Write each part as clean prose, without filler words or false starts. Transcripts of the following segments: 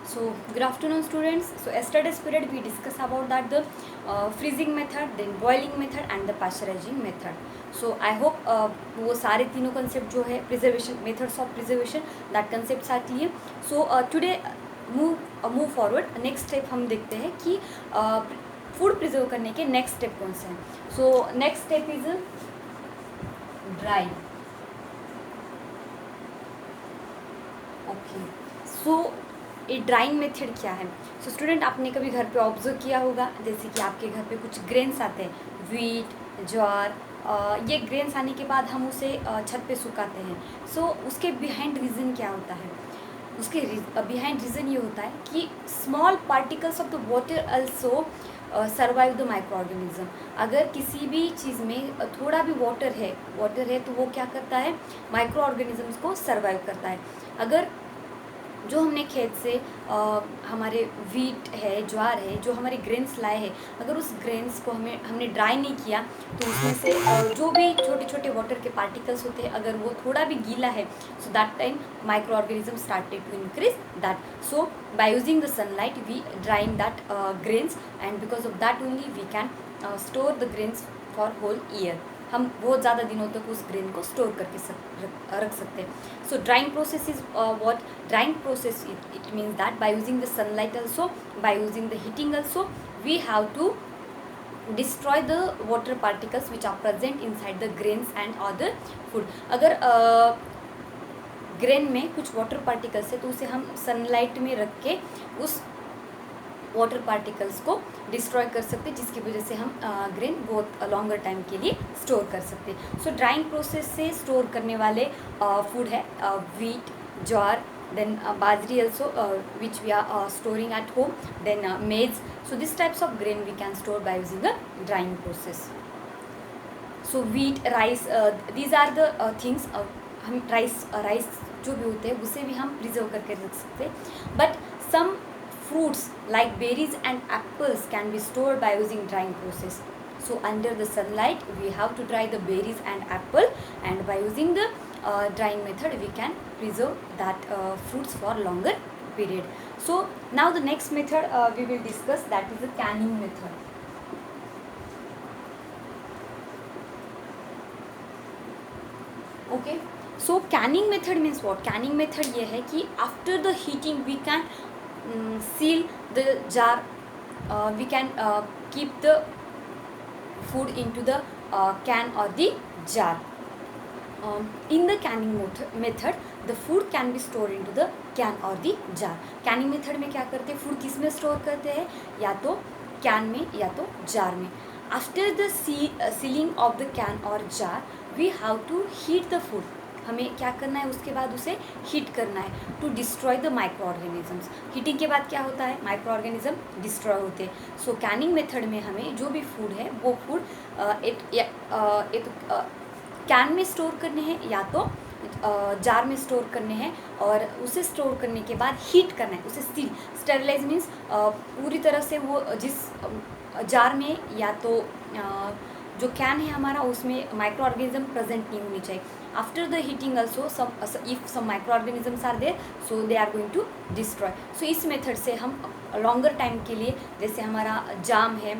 So good afternoon students. So yesterday's period we discussed about that the freezing method, then boiling method and the pasteurizing method. So I hope वो सारे तीनों concept जो है preservation methods of preservation that concepts are clear. So today move forward. Next step हम देखते हैं कि food preserve करने के next step कौन से हैं. So next step is dry. Okay so ये ड्राइंग मेथड क्या है. सो स्टूडेंट आपने कभी घर पे ऑब्जर्व किया होगा जैसे कि आपके घर पे कुछ ग्रेन्स आते हैं वीट ज्वार. ये ग्रेन्स आने के बाद हम उसे छत पे सुखाते हैं. सो उसके बिहाइंड रीज़न क्या होता है. उसके बिहाइंड रीज़न ये होता है कि small particles of the water also survive the micro organism. अगर किसी भी चीज़ में थोड़ा भी वाटर है तो वो क्या करता है माइक्रो ऑर्गेनिजम्स को सर्वाइव करता है. अगर जो हमने खेत से हमारे वीट है ज्वार है जो हमारे ग्रेन्स लाए हैं अगर उस ग्रेन्स को हमने ड्राई नहीं किया तो उसमें से जो भी छोटे छोटे वाटर के पार्टिकल्स होते हैं अगर वो थोड़ा भी गीला है so that time microorganism started to increase that. So by using the sunlight we drying that grains and because of that only we can store the grains for whole year. हम बहुत ज़्यादा दिनों तक उस grain को store करके रख सकते हैं. So drying process is what drying process it means that by using the sunlight also by using the heating also we have to destroy the water particles which are present inside the grains and other food. अगर grain में कुछ water particles है तो उसे हम sunlight में रख के उस वाटर पार्टिकल्स को डिस्ट्रॉय कर सकते हैं जिसकी वजह से हम ग्रेन बहुत लॉन्गर टाइम के लिए स्टोर कर सकते हैं. सो ड्राइंग प्रोसेस से स्टोर करने वाले फूड है wheat jowar then bajri also which we are storing at home, then maize. So these types of grain we can store by using the drying process. So wheat rice these are the things हम rice जो भी होते हैं उसे भी हम preserve करके रख सकते हैं. But some fruits like berries and apples can be stored by using drying process. So under the sunlight we have to dry the berries and apple and by using the drying method we can preserve that fruits for longer period. So now the next method we will discuss, that is the canning method. Okay, so canning method means what. Canning method ये है कि after the heating we can seal the jar, we can keep the food into the can or the jar. In the canning method the food can be stored into the can or the jar. Canning method में क्या करते हैं food किस में store करते हैं या तो can में या तो jar में. After the sealing of the can or jar we have to heat the food. हमें क्या करना है उसके बाद उसे हीट करना है to destroy the micro organisms. Heating के बाद क्या होता है माइक्रो ऑर्गेनिज्म डिस्ट्रॉय होते हैं. सो कैनिंग मेथड में हमें जो भी फूड है वो फूड एक कैन में स्टोर करने हैं या तो जार में स्टोर करने हैं और उसे स्टोर करने के बाद हीट करना है. उसे स्टेरिलाइज मीन्स पूरी तरह से वो जिस जार में या तो जो कैन है हमारा उसमें माइक्रो ऑर्गेनिज्म प्रेजेंट नहीं होनी चाहिए. After the heating also if some micro organisms are there so they are going to destroy. So इस मेथड से हम लॉन्गर टाइम के लिए जैसे हमारा जाम है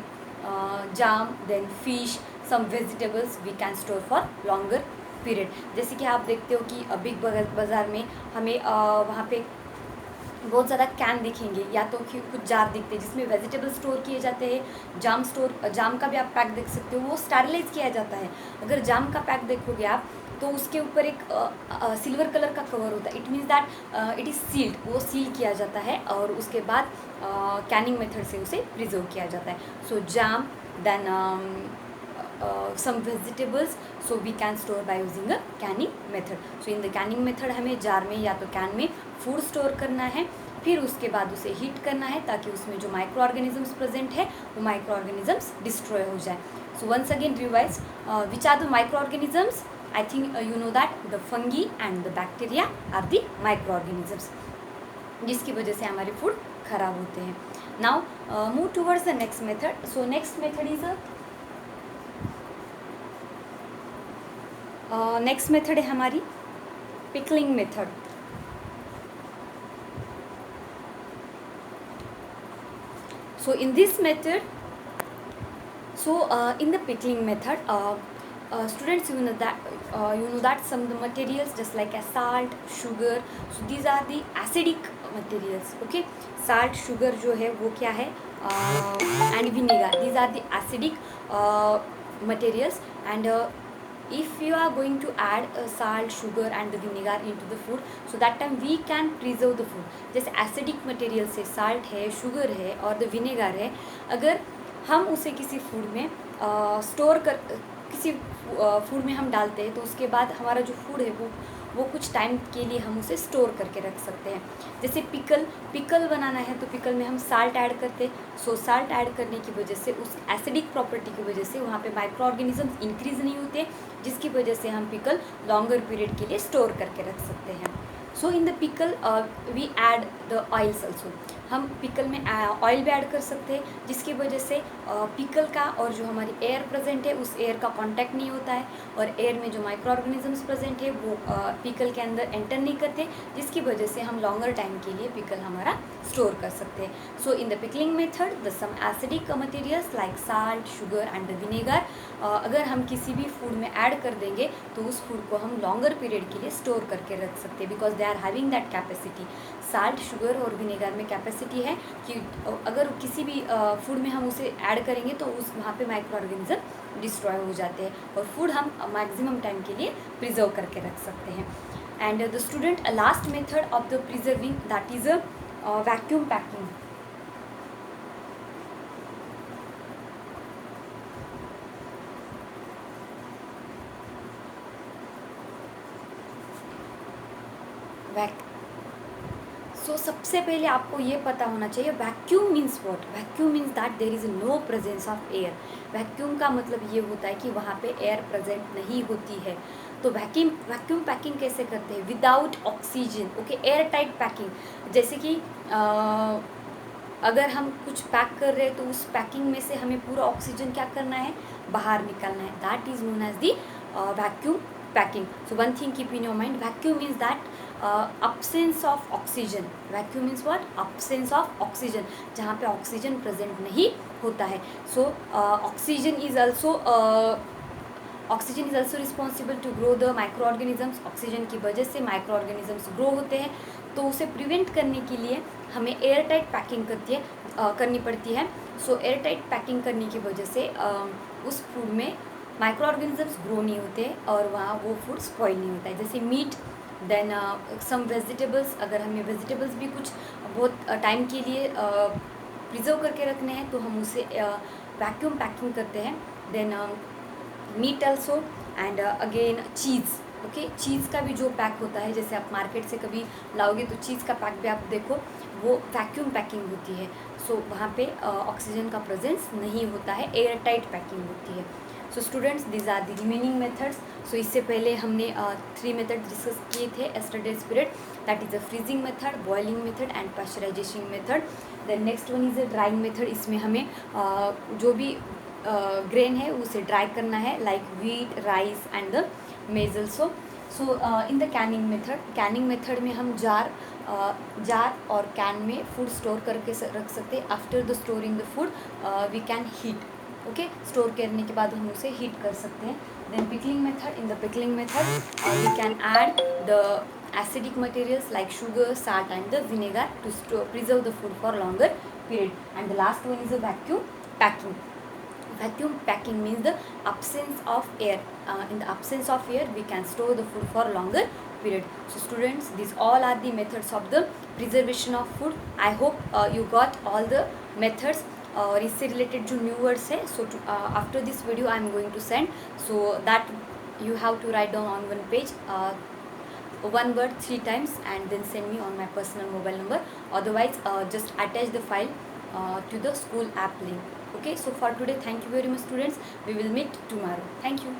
jam then fish some vegetables we can store for longer period. जैसे कि आप देखते हो कि बिग बाज़ार में हमें वहाँ पे बहुत ज़्यादा कैन दिखेंगे या तो कुछ जार दिखते हैं जिसमें वेजिटेबल स्टोर किए जाते हैं. जाम का भी आप पैक देख सकते हो वो स्टेरिलाइज किया जाता है. अगर जाम का पैक देखोगे आप तो उसके ऊपर एक सिल्वर कलर का कवर होता है. It means that it is sealed. वो सील किया जाता है और उसके बाद कैनिंग मेथड से उसे प्रिजर्व किया जाता है. सो जाम then some vegetables so we can store by using a canning method. So in the canning method हमें जार में या तो कैन में फूड स्टोर करना है फिर उसके बाद उसे हीट करना है ताकि उसमें जो माइक्रो ऑर्गेनिजम्स प्रेजेंट है वो माइक्रो ऑर्गेनिजम्स डिस्ट्रॉय हो जाए. So once again revise which are the micro organisms. I think you know that the fungi and the bacteria are the microorganisms जिसकी वजह से हमारे फूड खराब होते हैं. Now move towards the next method. So next method is next method है हमारी pickling method. So in this method, in the pickling method, students, you know that some of the materials just like a salt, sugar, so these are the acidic materials. Okay, salt, sugar जो है वो क्या है, and vinegar, these are the acidic materials. And if you are going to add salt, sugar and the vinegar into the food, so that time we can preserve the food. जैसे acidic material से salt है, sugar है और the vinegar है, अगर हम उसे किसी फूड में स्टोर कर किसी फूड में हम डालते हैं तो उसके बाद हमारा जो फूड है वो कुछ टाइम के लिए हम उसे स्टोर करके रख सकते हैं. जैसे पिकल बनाना है तो पिकल में हम साल्ट ऐड करते हैं. सो साल्ट ऐड करने की वजह से उस एसिडिक प्रॉपर्टी की वजह से वहाँ पे माइक्रो ऑर्गेनिजम्स इंक्रीज नहीं होते, जिसकी वजह से हम पिकल लॉन्गर पीरियड के लिए स्टोर करके रख सकते हैं. So in the pickle we add the oils also. हम पिकल में ऑयल भी ऐड कर सकते हैं, जिसकी वजह से पिकल का और जो हमारी एयर प्रेजेंट है उस एयर का कांटेक्ट नहीं होता है, और एयर में जो माइक्रो ऑर्गेनिजम्स प्रेजेंट है वो पिकल के अंदर एंटर नहीं करते, जिसकी वजह से हम लॉन्गर टाइम के लिए पिकल हमारा स्टोर कर सकते हैं. So in the pickling method the some acidic materials like salt, sugar and the vinegar, अगर हम किसी भी फूड में ऐड कर देंगे तो उस फूड को हम लॉन्गर पीरियड के लिए स्टोर करके रख सकते हैं, because they are having that capacity. Salt, sugar और विनेगर में कैपेसिटी है कि अगर किसी भी फूड में हम उसे ऐड करेंगे तो उस वहाँ पे माइक्रो ऑर्गेनिज्म डिस्ट्रॉय हो जाते हैं और फूड हम मैक्सिमम टाइम के लिए प्रिजर्व करके रख सकते हैं. And the student last method of the preserving that is vacuum packing. So सबसे पहले आपको ये पता होना चाहिए vacuum means what. Vacuum means that there is no presence of air. Vacuum का मतलब ये होता है कि वहाँ पे एयर प्रेजेंट नहीं होती है. तो वैक्यूम पैकिंग कैसे करते हैं? Without oxygen. Okay, air tight packing. जैसे कि अगर हम कुछ पैक कर रहे हैं तो उस पैकिंग में से हमें पूरा ऑक्सीजन क्या करना है, बाहर निकालना है. That is known as the vacuum packing. So one thing keep in your mind, vacuum means that absence of oxygen. vacuum means what? Absence of oxygen, जहाँ पे ऑक्सीजन प्रेजेंट नहीं होता है. So oxygen is also responsible to grow the micro organisms. Oxygen की वजह से micro organisms grow होते हैं. तो उसे प्रिवेंट करने के लिए हमें एयर टाइट पैकिंग करनी पड़ती है. सो एयर टाइट पैकिंग करने की वजह से उस फूड में माइक्रो ऑर्गेनिजम्स ग्रो नहीं होते और वहाँ वो फूड स्पॉइल नहीं होता है. जैसे मीट, देन सम वेजिटेबल्स. अगर हमें वेजिटेबल्स भी कुछ बहुत टाइम के लिए प्रिजर्व करके रखने हैं तो हम उसे वैक्यूम पैकिंग करते हैं. Then meat also and again cheese. Okay, cheese का भी जो पैक होता है, जैसे आप मार्केट से कभी लाओगे तो चीज़ का पैक भी आप देखो वो वैक्यूम पैकिंग होती है. सो वहाँ पे ऑक्सीजन का प्रेजेंस नहीं होता है, एयर टाइट पैकिंग होती है. So students, these are the remaining methods. So इससे पहले हमने 3 मेथड डिस्कस किए थे yesterday's period. That is a freezing method, boiling method and pasteurisation method. Then next one is a drying method. इसमें हमें जो भी ग्रेन है उसे ड्राई करना है, like wheat, rice and the maize also. So in the canning method में हम जार और कैन में फूड स्टोर करके रख सकते हैं. After the storing the food we can heat. Okay, store करने के बाद हम उसे हीट कर सकते हैं. Then pickling method. In the pickling method we can add the acidic materials like sugar, salt and the vinegar to preserve the food for longer period. And the last one is a vacuum packing. Vacuum packing means the absence of air. In the absence of air we can store the food for longer period. So students, these all are the methods of the preservation of food. I hope you got all the methods. और इससे related जो new words है, so after this video I am going to send, so that you have to write down on one page one word 3 times and then send me on my personal mobile number. Otherwise just attach the file to the school app link. Okay, so for today, thank you very much students. We will meet tomorrow. Thank you.